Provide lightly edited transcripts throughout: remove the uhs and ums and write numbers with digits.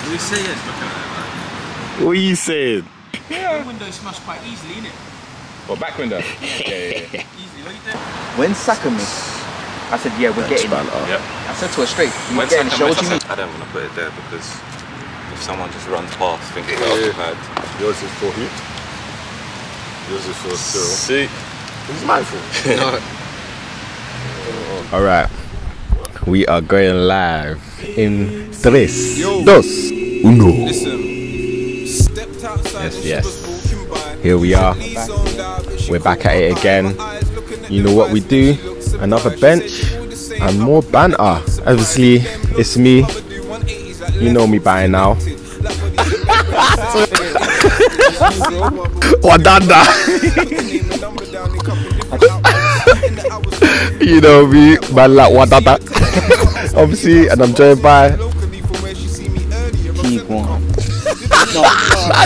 What are you saying? Looking at it, man. What are you saying? Yeah. The window smashed quite easily, innit? What, back window? Yeah. Easily, what are you doing? When Saka missed, I said, yeah, we're getting it. Yep. I said to her straight, we're getting it. What do you mean? I don't want to put it there because if someone just runs past thinking they're occupied. Yours is for who? Yours is for Cyril. See? Who's mine for? No. Alright. We are going live in 3, 2, 1. Yes. Here we are. We're back at it again. You know what we do? Another bench and more banter. Obviously, it's me. You know me by now. Wadanda. You know me, man, like Wadanda. Obviously, and I'm joined by Pt.1.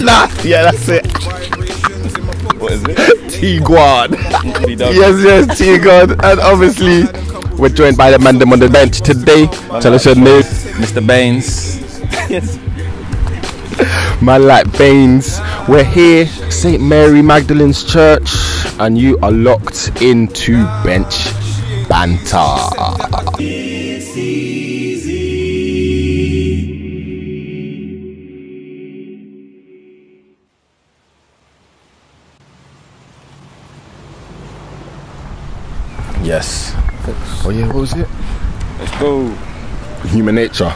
Nah, yeah, that's it. What is it? T-Guan. Yes, T-Guan. And obviously, we're joined by the man on the bench today. Tell us your name. Mr. Baines. Yes. Man like Baines. We're here, St. Mary Magdalene's Church, and you are locked into Bench Banter. Yes. Oh yeah, what was it? Let's go. Human nature.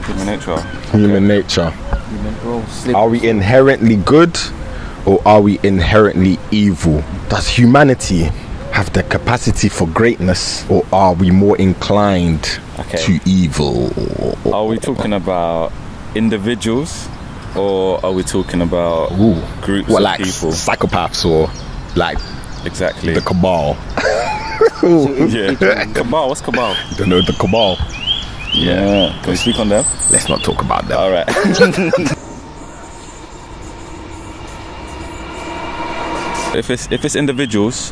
Human nature. Human nature. Bro, Are we inherently good or are we inherently evil? Does humanity have the capacity for greatness or are we more inclined to evil? Are we talking about individuals or are we talking about groups what, of like people? Psychopaths or like Exactly. the cabal? Yeah. Cabal, what's cabal? Don't know the cabal. Yeah. Can we speak on them? Let's not talk about that. Alright. If it's individuals,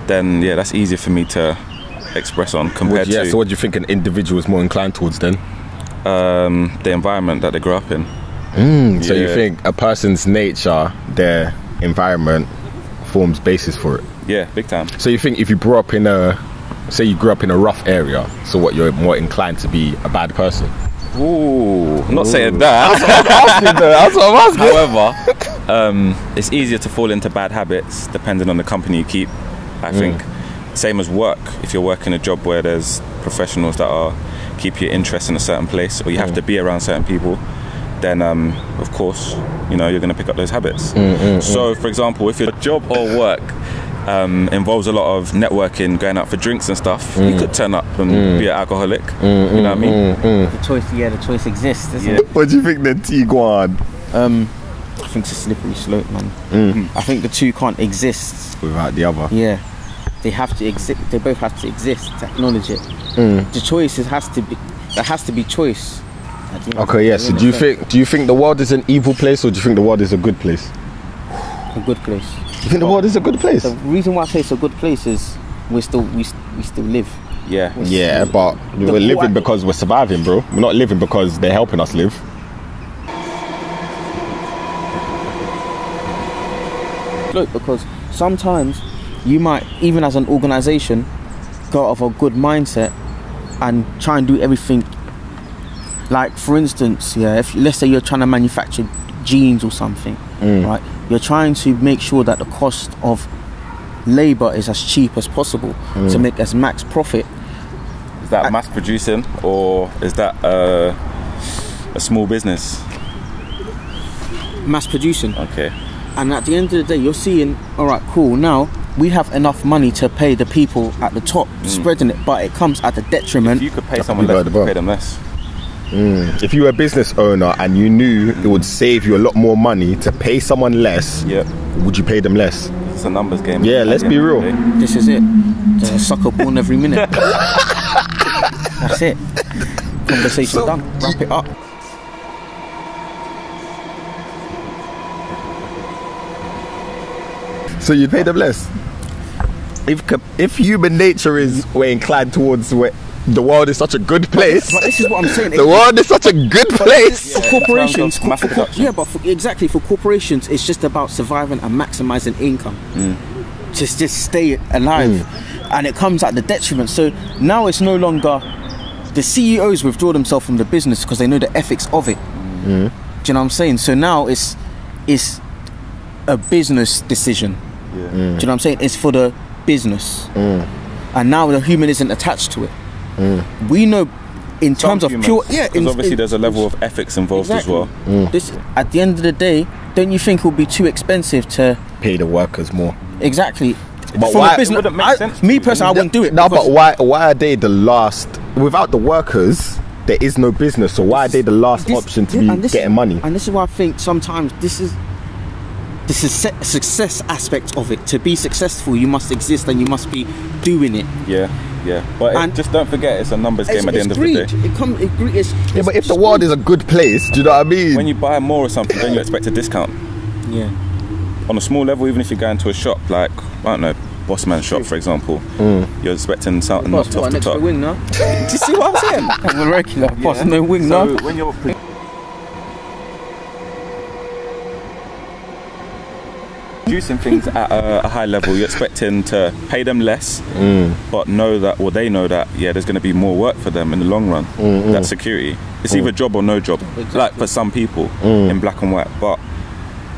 then yeah, that's easier for me to express on compared to So what do you think an individual is more inclined towards then? the environment that they grew up in. So you think a person's nature, their environment forms basis for it? Yeah, big time. So you think if you grew up in a, say you grew up in a rough area, so what, you're more inclined to be a bad person? Ooh, I'm not saying that. That's what I'm asking. However, it's easier to fall into bad habits depending on the company you keep. I think same as work. If you're working a job where there's professionals that are keep your interest in a certain place, or you have to be around certain people, then of course, you know, you're going to pick up those habits. So, for example, if your job or work involves a lot of networking, going out for drinks and stuff, you could turn up and be an alcoholic. You know what I mean? The choice exists, isn't it? What do you think the T-Guan? I think it's a slippery slope, man. I think the two can't exist Without the other. Yeah, they have to exist. They both have to exist to acknowledge it. The choice has to be. There has to be choice. Okay, yeah. So do you think the world is an evil place, or do you think the world is a good place? A good place. You think the world is a good place? The reason why I say it's a good place is we still live. Yeah. Yeah, but we're living because we're surviving, bro. We're not living because they're helping us live. Look, because sometimes you might, even as an organisation, go out of a good mindset and try and do everything. Like, for instance, yeah, if let's say you're trying to manufacture jeans or something, right? You're trying to make sure that the cost of labour is as cheap as possible to make as max profit. Is that mass producing, or is that a small business? Mass producing. Okay. And at the end of the day, you're seeing, all right, cool, now we have enough money to pay the people at the top, spreading it, but it comes at the detriment. If you could pay someone less, you could pay them less. If you were a business owner and you knew it would save you a lot more money to pay someone less, would you pay them less? It's a numbers game. Yeah, let's be real. This is it. There's a sucker born every minute. That's it. Conversation done. Wrap it up. So you'd pay them less? If human nature is we're inclined towards the world is such a good place. But this is what I'm saying. The world is such a good place. For corporations, mass production. yeah, but exactly for corporations, it's just about surviving and maximizing income. Just stay alive, and it comes at the detriment. So now it's no longer the CEOs withdraw themselves from the business because they know the ethics of it. Do you know what I'm saying? So now it's a business decision. Do you know what I'm saying? It's for the business, and now the human isn't attached to it. We know in terms of pure, because obviously there's a level of ethics involved as well. This, at the end of the day, don't you think it would be too expensive to Pay the workers more. exactly? But From why? a business, It wouldn't make sense me to. personally, I wouldn't do it. No, because- but why are they the last? Without the workers, there is no business. So why are they the last This- option to yeah, and be this- getting money? And this is why I think sometimes this is success aspect of it. To be successful, you must exist and you must be doing it. Yeah. But And- just don't forget, it's a numbers game at the end of the greed. day. Yeah, but if the world is a good place, do you know what I mean? When you buy more or something, then you expect a discount. Yeah. On a small level, even if you go into a shop like, I don't know, Bossman shop, for example, you're expecting something Boss, knocked off what, the next to top. the wing now? Do you see what I'm saying? I'm a regular boss, no wing So now. when you're producing things at a high level, you're expecting to pay them less, but know that, or they know that, yeah, there's going to be more work for them in the long run. That security. It's either job or no job, like for some people in black and white. But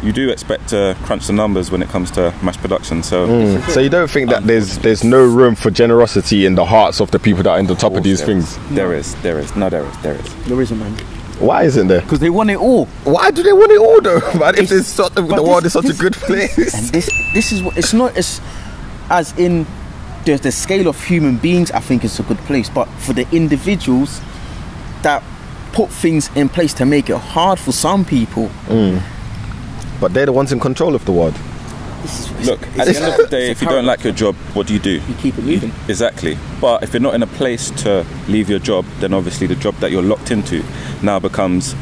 you do expect to crunch the numbers when it comes to mass production. So, So you don't think that there's no room for generosity in the hearts of the people that are in the top of these things? There is. No, there is. There isn't, man. Why isn't there? Because they want it all. Why do they want it all though, man? If there's such, the world is such a this- good place. And this is what it's not as in the scale of human beings. I think it's a good place, but for the individuals that put things in place to make it hard for some people. But they're the ones in control of the world. look, at the end of the day, if you don't like your job, what do? You keep it moving. Exactly. But if you're not in a place to leave your job, then obviously the job that you're locked into now becomes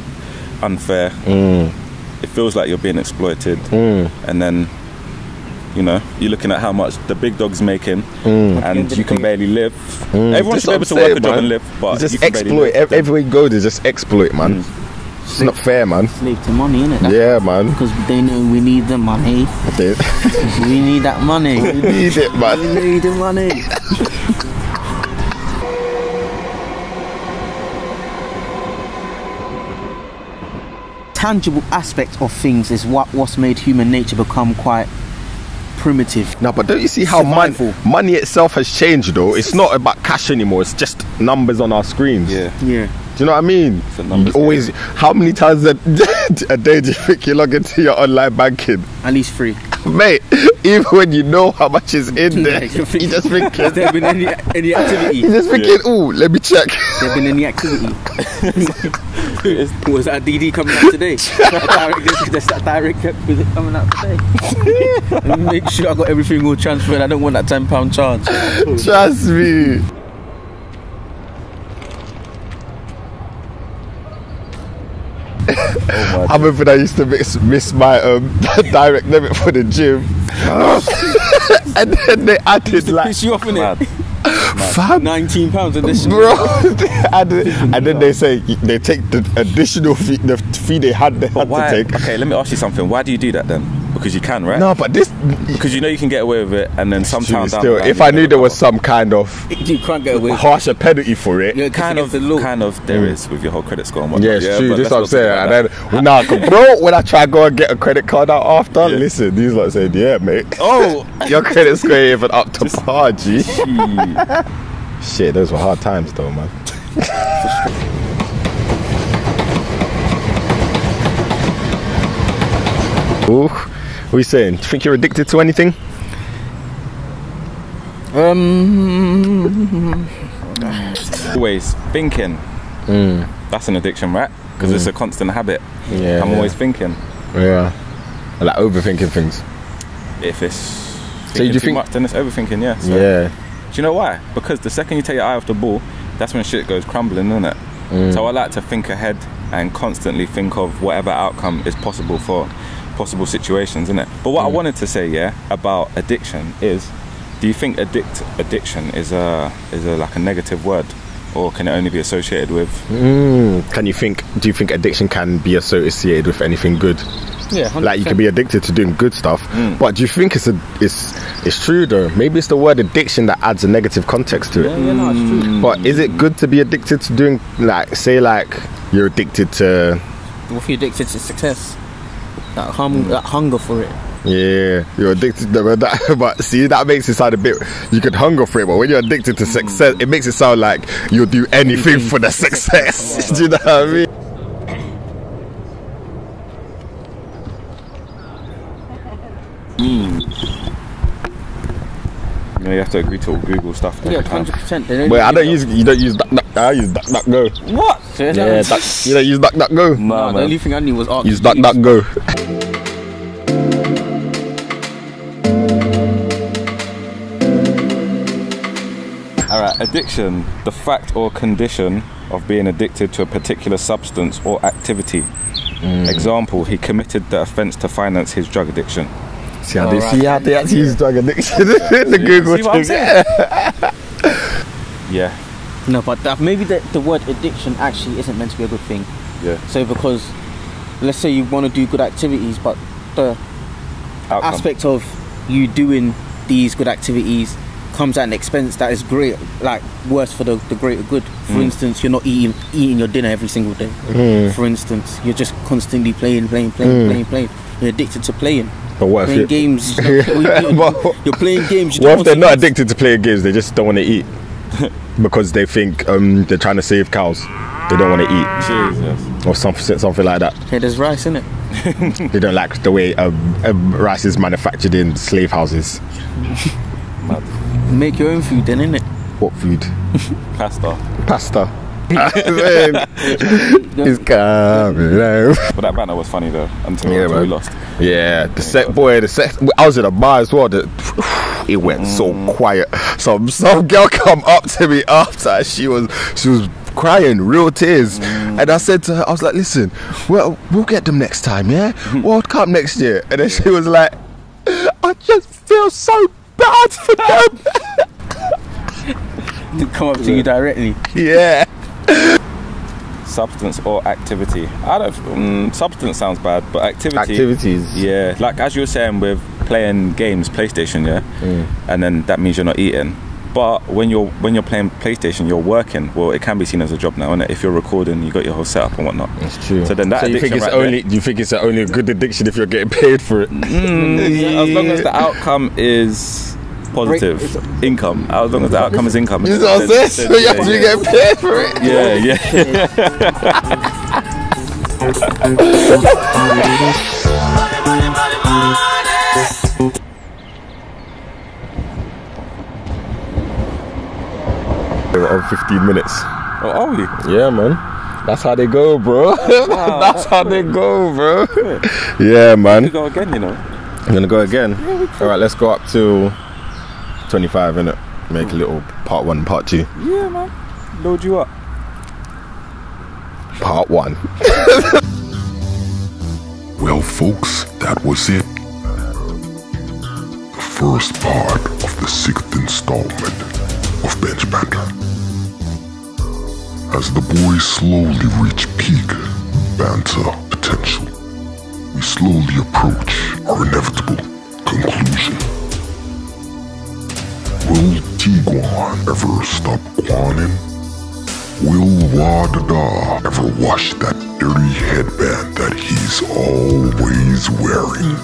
unfair. It feels like you're being exploited. And then, you know, you're looking at how much the big dog's making, and you can barely live. Everyone should be able to work a job and live, but just you can barely exploit. live. Everywhere you go, they just exploit, man. It's not fair, man. Slave to money, innit? Yeah, man. Because they know we need the money. They We need that money. need it, man. We need the money. Tangible aspect of things is what's made human nature become quite primitive. No, but don't you see how Survival. money itself has changed, though? It's not about cash anymore. It's just numbers on our screens. Yeah. Yeah. Do you know what I mean? a numbers You always. How many times a day do you think you log into your online banking, At least 3. mate? Even when you know how much is in there, you just think. Has there been any activity? You just thinking, ooh, let me check. Has there been any activity? Was that DD coming out today? That direct was it coming out today? Let me make sure I got everything all transferred. I don't want that £10 charge. Trust me. I remember I used to miss my direct debit for the gym, and then they added like, Piss you off, innit? fam, £19 additional. bro. They added, and then they say they take the additional fee, the fee they had to Why? take. Okay, let me ask you something. Why do you do that then? Because you can, right? No, but this. Because you know you can get away with it, and then sometimes down Still, the line if you I can knew there was recover. some kind of You can't get away. harsher penalty for it, Yeah, kind of there is with your whole credit score and whatnot. yeah, it's true. but This is let's what I'm not talk saying. about And then, bro, when I try to go and get a credit card out after, Yeah. listen, these lot said, yeah, mate. Oh, Your credit score ain't even up to par, G. that. Shit, those were hard times, though, man. Ooh, what are you saying? Do you think you're addicted to anything? Always thinking. That's an addiction, right? Because it's a constant habit. Yeah, I'm yeah. always thinking. Yeah. I like overthinking things. If it's So thinking do you too think- much, then it's overthinking. Yeah. So, Yeah. Do you know why? Because the second you take your eye off the ball, that's when shit goes crumbling, isn't it? So I like to think ahead and constantly think of whatever outcome is possible for possible situations, isn't it? But what I wanted to say, yeah, about addiction is, do you think addiction is a like a negative word? or can it only be associated with? Do you think addiction can be associated with anything good? Yeah, 100%. Like you can be addicted to doing good stuff, but do you think it's true though? Maybe it's the word addiction that adds a negative context to it. Yeah, no, it's true. But is it good to be addicted to doing, like, say, like you're addicted to? What if you're addicted to success? That hunger for it. Yeah, you're addicted to that, but see, that makes it sound a bit. You could hunger for it, but when you're addicted to success, it makes it sound like you'll do anything for the success. Do you know what I mean? You know, you have to agree to all Google stuff. Yeah, 100%. Wait, you don't use I use DuckDuckGo. What? Yeah, you don't use DuckDuckGo. Nah, the only thing I knew was art. Use DuckDuckGo. Alright, addiction, the fact or condition of being addicted to a particular substance or activity. Example, he committed the offence to finance his drug addiction. See how they actually use drug addiction in the Google See what I'm thing. Yeah. No, but maybe the word addiction actually isn't meant to be a good thing. Yeah. So because, let's say you want to do good activities, but the Outcome. aspect of you doing these good activities comes at an expense that is great, like worse for the greater good. For instance, you're not eating your dinner every single day. For instance, you're just constantly playing. You're addicted to playing. But what Playing if games. You're playing games. You what don't if they're want not to addicted to playing games? They just don't want to eat because they think they're trying to save cows. They don't want to eat, Jesus. or something like that. Hey, there's rice in it. They don't like the way rice is manufactured in slave houses. Make your own food then, innit? What food? Pasta. It's coming out. But that banter was funny though, until we man. lost. Yeah, the set. I was in a bar as well. It went so quiet. Some girl come up to me after. She was crying, real tears. And I said to her, I was like, listen, well, we'll get them next time, yeah? World Cup next year. And then she was like, I just feel so bad for them. To come up to you directly. Yeah. Substance or activity. I don't. Substance sounds bad, but Activities. Yeah, like as you were saying with playing games, PlayStation, yeah, and then that means you're not eating. But when you're playing PlayStation, you're working. Well, it can be seen as a job now, isn't it? If you're recording, you got your whole setup and whatnot. That's true. So then that you think addiction you think it's only a good addiction if you're getting paid for it? as long as the outcome is positive income. As long as the outcome is income. You know what I'm saying? So you have to get paid for it. Yeah. We're on 15 minutes. Oh, are we? Yeah, man. That's how they go, bro. Wow, that's how they go, bro. Yeah, man. We go again, you know. I'm gonna go again. All right, let's go up to 25, innit? Make a little part 1, part 2. Yeah, man. Load you up. Part 1. Well, folks, that was it. The first part of the 6th installment of Bench Banter. As the boys slowly reach peak banter potential, we slowly approach our inevitable conclusion. Will T.1 ever stop Kwanin? Will Wadada ever wash that dirty headband that he's always wearing?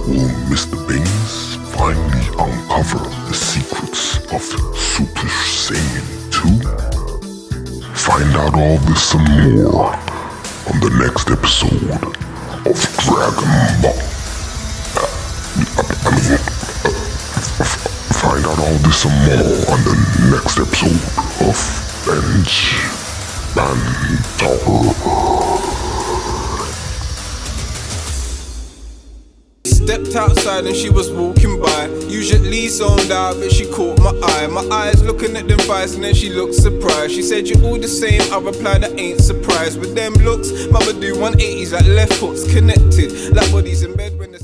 Will Mr. Bings finally uncover the secrets of Super Saiyan 2? Find out all this and more on the next episode of Dragon Ball. Find out all this and more on the next episode of Bench Banter. Stepped outside and she was walking by. Usually zoned out, but she caught my eye. My eyes looking at them thighs and then she looked surprised. She said, "You're all the same." I replied, "I ain't surprised." With them looks, mama do 180s like left hooks connected, like bodies in bed when the